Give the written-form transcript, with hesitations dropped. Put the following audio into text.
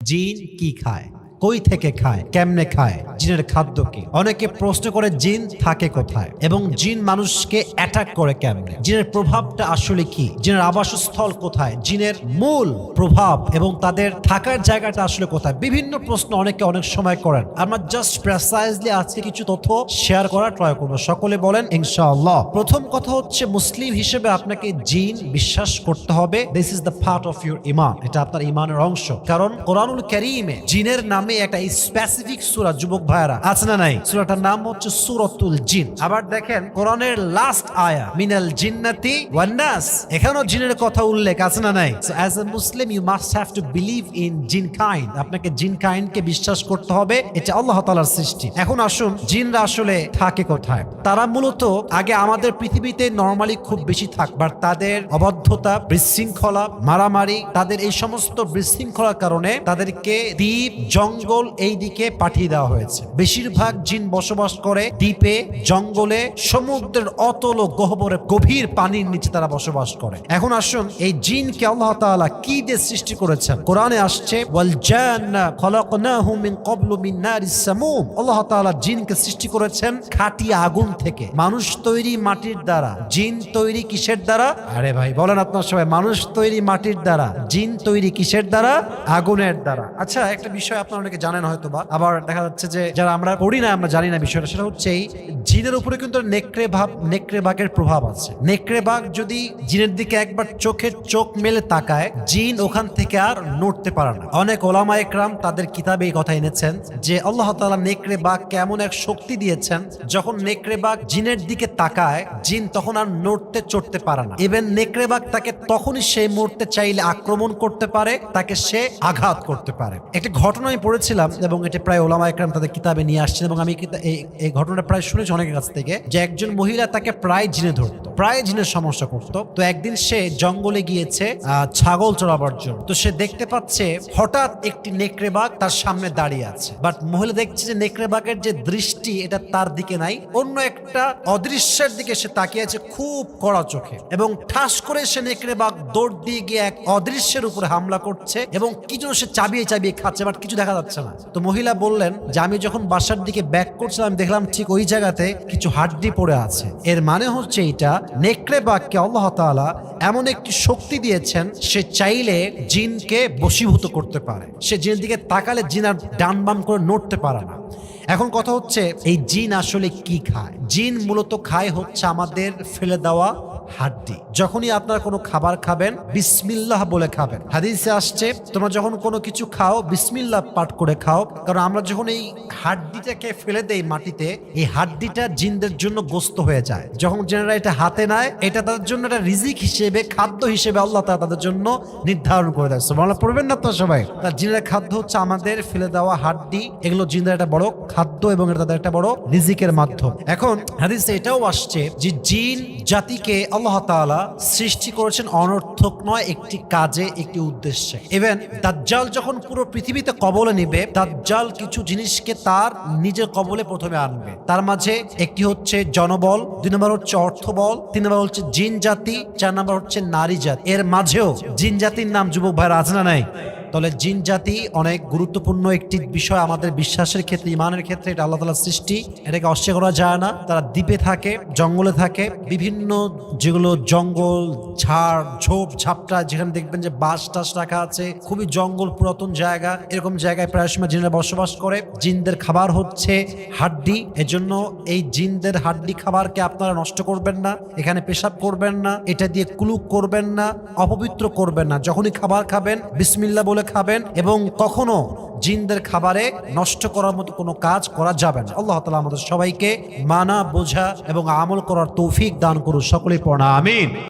জিন কি খায়, কই থেকে খায়, কেমনে খায়, জিনের খাদ্য কি? অনেকে প্রশ্ন করে জিন থাকে কোথায় এবং জিন মানুষকে অ্যাটাক করে কেমনে, জিনের প্রভাবটা আসলে কি, জিনের আবাসস্থল কোথায়, জিনের মূল প্রভাব এবং তাদের থাকার জায়গাটা আসলে কোথায়, বিভিন্ন প্রশ্ন অনেকে অনেক সময় করেন। আমরা জাস্ট প্রেসাইজলি আজকে কিছু তথ্য শেয়ার করার ট্রাই করবো। সকলে বলেন ইনশাআল্লাহ। প্রথম কথা হচ্ছে, মুসলিম হিসেবে আপনাকে জিন বিশ্বাস করতে হবে। This is the part of your ইমান, এটা আপনার ইমানের অংশ। কারণ কোরআনুল কারীমে জিনের নামে একটা স্পেসিফিক সূরা, যুবক ভাইরা আছে না নাই, সূরাটার নাম হচ্ছে সূরাতুল জিন। আবার দেখেন কোরআনের লাস্ট আয়া, মিনাল জিন্নাতি ওয়ান নাস, এখানেও জিনের কথা উল্লেখ আছে না নাই। So as a Muslim you must have to believe in jinn kind, আপনাকে জিন কাইন্ডকে বিশ্বাস করতে হবে, এটা আল্লাহ তাআলার সৃষ্টি। এখন আসুন, জিনরা আসলে থাকে কোথায়? তারা মূলত আগে আমাদের পৃথিবীতে নরমালি খুব বেশি থাকবার, তাদের অবাধ্যতা, বিশৃঙ্খলা, মারামারি, তাদের এই সমস্ত বিশৃঙ্খলার কারণে তাদেরকে দ্বীপ, জঙ্গল এই দিকে পাঠিয়ে দেওয়া হয়েছে। বেশিরভাগ জিন বসবাস করে দ্বীপে, জঙ্গলে, সমুদ্রের অতল গহ্বরে, গভীর পানির নিচে তারা বসবাস করে। এখন আসুন, এই জিনকে আল্লাহ তাআলা কি দিয়ে সৃষ্টি করেছেন? কোরআনে আসছে, ওয়াল জান্না খলাকনাহু মিন ক্বাবলু মিন নারিস সামুম, আল্লাহ তাআলা জিনকে সৃষ্টি করেছেন খাঁটি আগুন থেকে। মানুষ তৈরি মাটির দ্বারা, জিন তৈরি কিসের দ্বারা? আরে ভাই বলেন আপনারা সবাই, মানুষ তৈরি মাটির দ্বারা, জিন তৈরি কিসের দ্বারা? আগুনের দ্বারা। আচ্ছা, একটা বিষয় আপনারা অনেকে জানেন হয়তো বা, আবার দেখা যাচ্ছে যে যারা আমরা পড়ি না, আমরা জানি না বিষয়টা। সেটা হচ্ছে এই জিনের উপরে কিন্তু নেকড়ে বাঘের প্রভাব আছে। নেকড়ে বাঘ যদি জিনের দিকে একবার চোখ মেলে তাকায়, জিন ওখান থেকে আর নড়তে পারে না। অনেক ওলামা একরাম তাদের কিতাবে এই কথা এনেছেন যে আল্লাহ তাআলা নেকড়ে বাঘকে এমন এক শক্তি দিয়েছেন, যখন নেকড়ে বাঘ জিনের দিকে তাকায়, জিন তখন আর নড়তে চড়তে পারে না। ইভেন নেকড়ে বাঘ তাকে তখনই সেই মুহূর্তে চাইলে আক্রমণ করতে পারে, তাকে সে আঘাত করতে পারে। একটা ঘটনা আমি পড়েছিলাম এবং এটা প্রায় ওলামা একরাম তাদের কিতাবে নিয়ে আসছেন এবং আমি এই ঘটনাটা প্রায় শুনেছি অনেকের কাছ থেকে, যে একজন মহিলা তাকে প্রায় জিনে ধরতো, প্রায় জিনের সমস্যা করতো। তো একদিন সে জঙ্গলে গিয়েছে ছাগল চড়াবার জন্য। তো সে দেখতে পাচ্ছে হঠাৎ একটি নেকড়ে বাঘ তার সামনে দাঁড়িয়ে আছে, বাট মহিলা দেখছে যে নেকড়ে বাঘের যে দৃষ্টি এটা তার দিকে নাই, অন্য একটা অদৃশ্যের দিকে সে তাকিয়ে আছে খুব কড়া চোখে, এবং ঠাস করে সে নেকড়ে বাঘ দৌড় দিয়ে গিয়ে এক অদৃশ্যের উপরে হামলা করছে এবং কি যেন সে চাবিয়ে খাচ্ছে, বাট কিছু দেখা যাচ্ছে না। তো মহিলা বললেন যে আমি যখন বাসার দিকে ব্যাক করছিলাম দেখলাম ঠিক ওই জায়গাতে কিছু হাড্ডি পড়ে আছে। এর মানে হচ্ছে এটা, নেকড়ে বাঘকে আল্লাহ তাআলা এমন একটি শক্তি দিয়েছেন, সে চাইলে জিনকে বশীভূত করতে পারে। সে জিনের দিকে তাকালে জিন আর ডান বাম করে নড়তে পারে না। এখন কথা হচ্ছে, এই জিন আসলে কি খায়? জিন মূলত খায় হচ্ছে আমাদের ফেলে দেওয়া হাড্ডি। যখনই আপনারা কোনো খাবার খাবেন, বিসমিল্লাহ বলে খাবেন। হাদিসে আসছে, তোমরা যখন কোনো কিছু খাও বিসমিল্লাহ পাঠ করে খাও, কারণ আমরা যখন এই হাড্ডিটাকে ফেলে দেই মাটিতে, এই হাড্ডিটা জিনদের জন্য গোস্ত হয়ে যায়। যখন জিনেরা এটা হাতে নেয়, এটা তাদের জন্য একটা রিজিক হিসেবে, খাদ্য হিসেবে আল্লাহ তাআলা তাদের জন্য নির্ধারণ করে দেয়। সুবহানাল্লাহ পড়বেন না তো সবাই? তার জিনের খাদ্য হচ্ছে আমাদের ফেলে দেওয়া হাড্ডি। এগুলো জিনদের একটা বড় খাদ্য এবং এটা তাদের একটা বড় রিজিকের মাধ্যম। এখন হাদিসে এটাও আসছে যে জিন জাতিকে আল্লাহ তাআলা সৃষ্টি করেছেন অনর্থক নয়, একটি কাজে, একটি উদ্দেশ্যে। ইভেন দাজ্জাল যখন পুরো পৃথিবীতে কবলে নেবে, দাজ্জাল কিছু জিনিসকে তার নিজের কবলে প্রথমে আনবে। তার মাঝে একটি হচ্ছে জনবল, 2 নম্বর হচ্ছে অর্থবল, 3 নম্বর হচ্ছে জিন জাতি, 4 নম্বর হচ্ছে নারী জাতি। এর মাঝেও জিন জাতির নাম যুবক ভাইরা আছে না নাই? তাহলে জিন জাতি অনেক গুরুত্বপূর্ণ একটি বিষয় আমাদের বিশ্বাসের ক্ষেত্রে, ইমানের ক্ষেত্রে। এটা আল্লাহ তাআলার সৃষ্টি, এটাকে অস্বীকার করা যায় না। তারা দ্বীপে থাকে, জঙ্গলে থাকে, বিভিন্ন যেগুলো জঙ্গল, ঝাড় ঝোপ ঝাপটা, যেখানে দেখবেন যে বাঁশ টাস রাখা আছে, খুবই জঙ্গল, পুরাতন জায়গা, এরকম জায়গায় প্রায় সময় জিনেরা বসবাস করে। জিনদের খাবার হচ্ছে হাড্ডি, এজন্য এই জিনদের হাড্ডি খাবারকে আপনারা নষ্ট করবেন না, এখানে পেশাব করবেন না, এটা দিয়ে কুলুক করবেন না, অপবিত্র করবেন না। যখনই খাবার খাবেন বিসমিল্লাহ বলে খাবেন, এবং কখনো জিনদের খাবারে নষ্ট করার মতো কোনো কাজ করা যাবে না। আল্লাহ তাআলা আমাদের সবাইকে মানা, বোঝা এবং আমল করার তৌফিক দান করুন। সকলেই পড়া আমিন।